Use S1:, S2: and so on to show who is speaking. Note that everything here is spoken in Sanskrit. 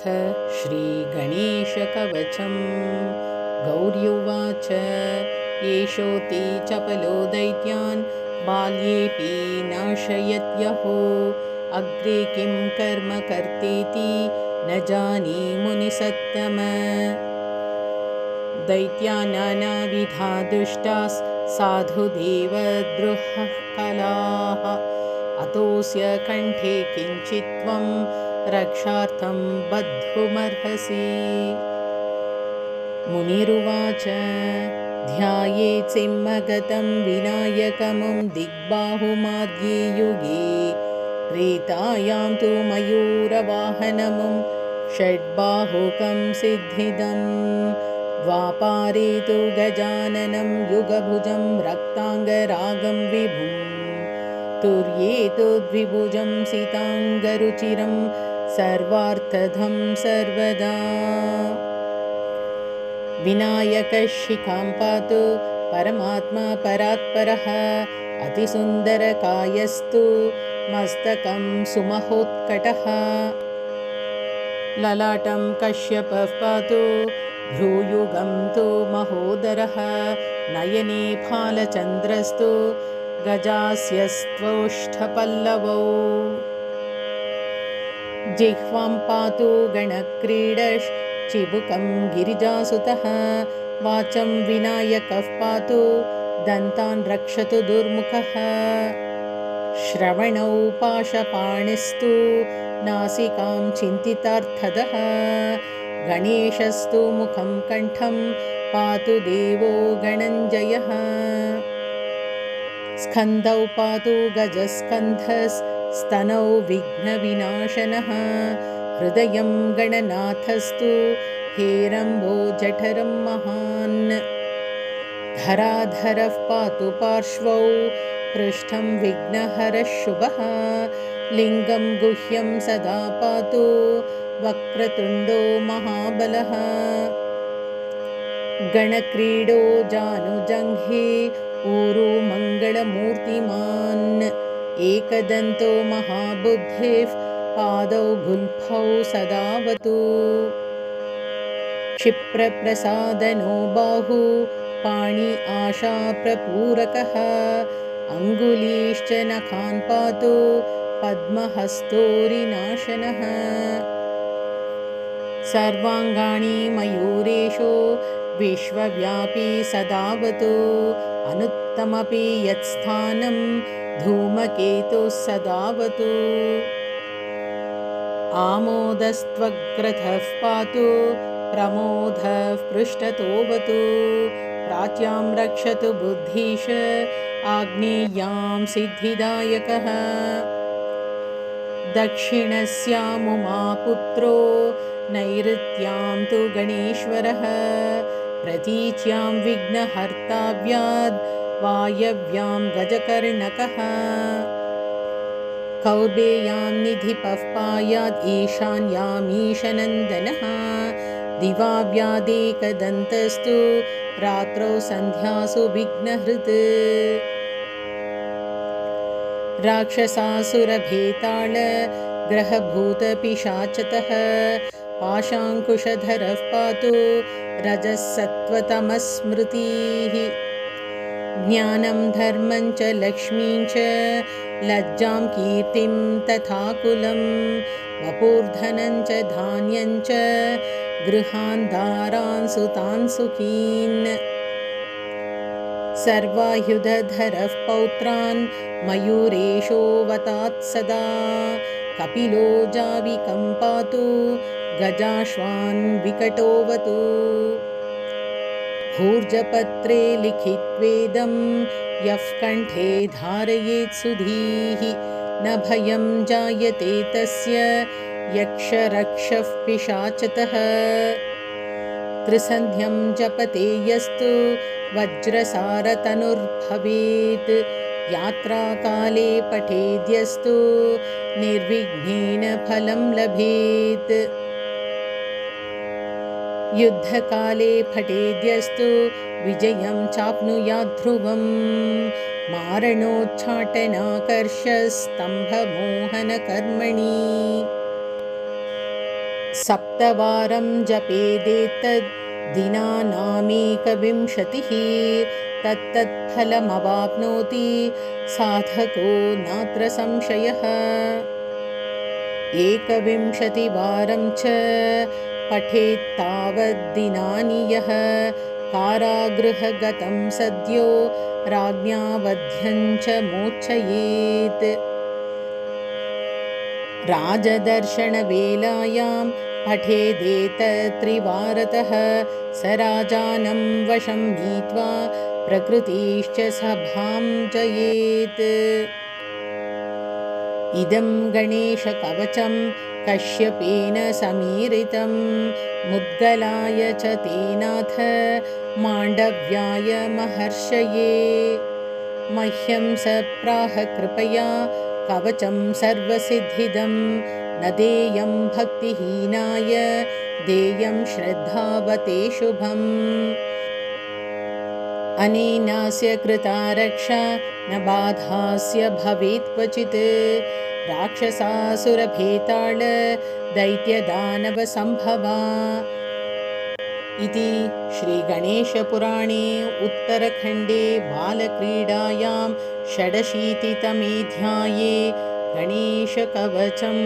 S1: अथ श्रीगणेशकवचं गौर्युवाच एषोऽति चपलो दैत्यान् बाल्येऽपि नाशयत्यहो अग्रे किं कर्म कर्तेति न जानीमुनिसत्तम दैत्या नानाविधा दुष्टाः साधुदेवद्रुहः कलाः अतोऽस्य कण्ठे किञ्चित् त्वं रक्षार्थं बद्धुमर्हसि। मुनिरुवाच ध्यायेत् सिंहगतं विनायकमुं दिग्बाहुमाद्ये युगे त्रेतायां तु मयूरवाहनमुं षड्बाहुकं सिद्धिदम् द्वापारे तु गजाननं युगभुजं रक्ताङ्गरागं विभुं तुर्ये तु द्विभुजं सिताङ्गरुचिरं सर्वार्थदं सर्वदा। विनायकः शिखां पातु परमात्मा परात्परः अतिसुन्दरकायस्तु मस्तकं सुमहोत्कटः ललाटं कश्यपः पातु भ्रूयुगं तु महोदरः नयने फालचन्द्रस्तु गजास्यस्त्वोष्ठपल्लवौ जिह्वां पातु गणक्रीडश्चिबुकं गिरिजासुतः वाचं विनायकः पातु दन्तान् रक्षतु दुर्मुखः श्रवणौ पाशपाणिस्तु नासिकां चिन्तितार्थदः गणेशस्तु मुखं कण्ठं पातु देवो गणञ्जयः स्कन्धौ पातु गजस्कन्धस्तनौ विघ्नविनाशनः हृदयं गणनाथस्तु हेरम्बो जठरं महान् धराधरः पातु पार्श्वौ पृष्ठं विघ्नहरः शुभः लिङ्गं गुह्यं सदा पातु वक्रतुण्डो महाबलः गणक्रीडो जानुजङ्घे ऊरु मङ्गलमूर्तिमान् एकदन्तो महाबुद्धिः पादौ गुल्फौ सदावतु क्षिप्रप्रसादनो बाहु पाणि आशाप्रपूरकः अङ्गुलीश्च नखान् पातु पद्महस्तोरिनाशनः सर्वाङ्गाणि मयूरेशो विश्वव्यापी सदावतु अनुत्तमपि यत्स्थानं धूमकेतुः सदावतु आमोदस्त्वग्रथः पातु प्रमोदः पृष्ठतोऽवतु प्राच्यां रक्षतु बुद्धीश आग्नेयां सिद्धिदायकः दक्षिणस्यामुमापुत्रो नैऋत्यां तु गणेश्वरः प्रतीच्यां विघ्नहर्ताव्याद् वायव्यां गजकर्णकः कौर्बेयां निधिपः पायाद् ईशान्यामीशनन्दनः दिवाव्यादेकदन्तस्तु रात्रौ सन्ध्यासु विघ्नहृत् राक्षसासुरभेताळ ग्रहभूतपिशाचतः पाशाङ्कुशधरः पातु रजः सत्त्वतमस्मृतिः ज्ञानं धर्मं च लक्ष्मीं च लज्जां कीर्तिं तथा कुलं वपुर्धनं च धान्यं च गृहान् दारान् सुतान् सुखीन् सर्वायुधधरः पौत्रान् मयूरेशोऽवतात् सदा कपिलो जाविकं पातु गजाश्वान् विकटोऽवतु भूर्जपत्रे लिखित्वेदं यः कण्ठे धारयेत् सुधीः न भयं जायते तस्य यक्षरक्षः पिशाचतः त्रिसन्ध्यं जपते यस्तु वज्रसारतनुर्भवेत् यात्राकाले पठेद्यस्तु निर्विघ्नेन फलं लभेत् युद्धकाले पठेद्यस्तु विजयं चाप्नुयात् ध्रुवम् मारणोच्चाटनाकर्षस्तम्भमोहनकर्मणि सप्तवारं जपेदेतद् दिनानामेकविंशतिः तत्तत्फलमवाप्नोति साधको नात्र संशयः। एकविंशतिवारं च पठेत्तावद्दिनानि यः कारागृहगतं सद्यो राज्ञा वध्यं च मोचयेत्। राजदर्शनवेलायां पठेदेतत्त्रिवारतः स राजानं वशं नीत्वा प्रकृतिश्च सभां जयेत्। इदं गणेशकवचं कश्यपेन समीरितं मुद्गलाय च तेनाथ माण्डव्याय महर्षये। मह्यं स प्राह कृपया कवचं सर्वसिद्धिदं न देयं भक्तिहीनाय देयं श्रद्धावते शुभम्। अनेनास्य कृता रक्षा न बाधास्य भवेत् क्वचित् राक्षसासुरभेताळ दैत्यदानवसम्भवा। इति श्रीगणेशपुराणे उत्तरखण्डे बालक्रीडायां षडशीतितमेऽध्याये गणेशकवचम्।